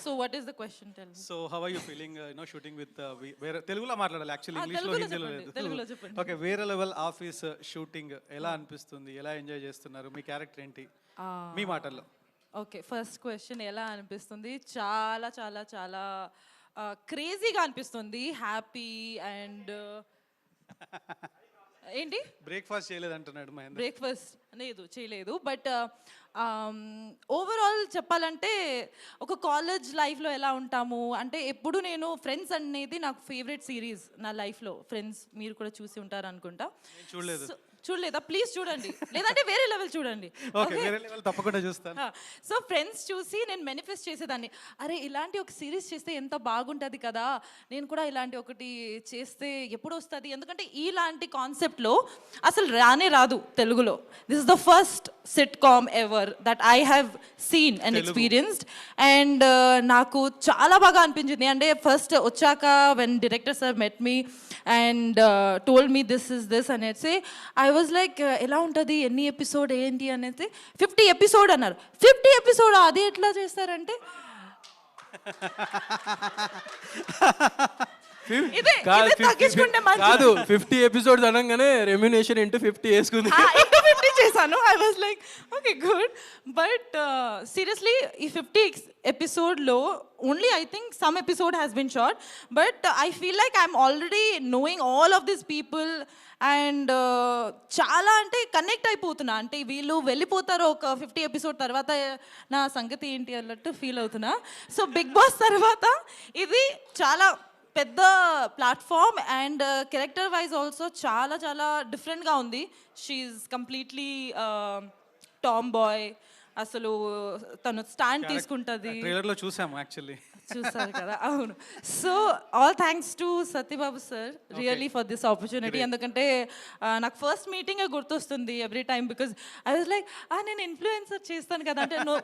So what is the question? Tell me. So how are you feeling shooting with వేరే తెలుగులో మాట్లాడాలి actually ఇంగ్లీష్లో హిందీలో లేదు. తెలుగులో చెప్పండి. ఓకే, వేరే లెవెల్ ఆఫీస్ షూటింగ్ ఎలా అనిపిస్తుంది, ఎలా ఎంజాయ్ చేస్తున్నారు, మీ క్యారెక్టర్ ఏంటి మీ మాటల్లో? ఓకే, ఫస్ట్ క్వశ్చన్ ఎలా అనిపిస్తుంది? చాలా చాలా చాలా క్రేజీగా అనిపిస్తుంది. హ్యాపీ అండ్ ఏంటి బ్రేక్ఫాస్ట్ చేయలేదు అంటున్నాడు మహేంద్ర. బ్రేక్ఫాస్ట్ లేదు చేయలేదు, బట్ ఓవరాల్ చెప్పాలంటే ఒక కాలేజ్ లైఫ్లో ఎలా ఉంటాము అంటే ఎప్పుడు నేను ఫ్రెండ్స్ అనేది నాకు ఫేవరెట్ సిరీస్ నా లైఫ్లో. ఫ్రెండ్స్ మీరు కూడా చూసి ఉంటారు అనుకుంటా. చూడలేదు. చూడలేదా? ప్లీజ్ చూడండి, లేదంటే వేరే లెవెల్ చూడండి. ఓకే, వేరే లెవెల్ తప్పకుండా చూస్తాను. సో ఫ్రెండ్స్ చూసి నేను మేనిఫెస్ట్ చేసేదాన్ని, అరే ఇలాంటి ఒక సిరీస్ చేస్తే ఎంత బాగుంటుంది కదా, నేను కూడా ఇలాంటి ఒకటి చేస్తే ఎప్పుడు వస్తుంది, ఎందుకంటే ఇలాంటి కాన్సెప్ట్లో అసలు రానే రాదు తెలుగులో. This is the first sitcom ever that I have seen and experienced. And నాకు చాలా బాగా అనిపించింది. అంటే ఫస్ట్ వచ్చాక when director sir met me and told me this is this అనేసి ఐ వాజ్ లైక్ ఎలా ఉంటుంది, ఎన్ని ఎపిసోడ్ ఏంటి అనేది. 50 ఎపిసోడ్ అన్నారు. 50 ఎపిసోడ్ అది ఎట్లా చేస్తారంటే కాదు 50 ఎపిసోడ్స్ అనగానే రెమ్యునేషన్ ఇంటూ 50 వేసుకుంది. ఇంటూ 50 చేశాను. I was like okay good, but seriously ఈ 50 ఎపిసోడ్లో only I think some episode has been short, but I feel like I'm already knowing all of this people and చాలా అంటే connect అయిపోతున్నా. అంటే వీళ్ళు వెళ్ళిపోతారు ఒక 50 ఎపిసోడ్ తర్వాత నా సంగతి ఏంటి అన్నట్టు ఫీల్ అవుతున్నా. సో బిగ్ బాస్ తర్వాత ఇది చాలా పెద్ద platform and character wise also చాలా చాలా డిఫరెంట్గా ఉంది. She's completely tomboy. అసలు తను స్టాండ్ తీసుకుంటుంది. ట్రైలర్లో చూసాము యాక్చువల్లీ. చూసారు కదా, అవును. So all thanks to Satyababu sir really for this opportunity. ఎందుకంటే నాకు ఫస్ట్ మీటింగే గుర్తొస్తుంది every time, because I was like నేను ఇన్ఫ్లుయెన్సర్ చేస్తాను కదా అంటే no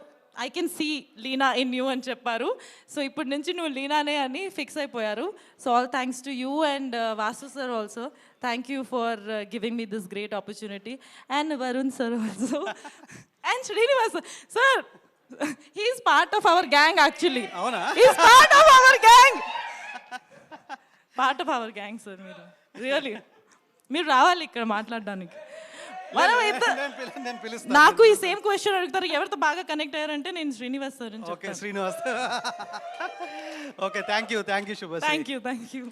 I can see Leena in you అని చెప్పారు. సో ఇప్పటి నుంచి నువ్వు లీనానే అని ఫిక్స్ అయిపోయారు. So all thanks to you and Vasu sir also. Thank you for giving me this great opportunity and Varun sir also and Srinivas sir. He is part of our gang actually. Avuna? He is part of our gang. Part of our gang sir. మీరు రావాలి ఇక్కడ మాట్లాడడానికి. నాకు ఈ same question అడుగుతారు, ఎవరితో బాగా connect అయ్యారంటే నేను శ్రీనివాస్ సార్ అని చెప్తాను. Okay Srinivas. Okay, thank you Subha. Thank you.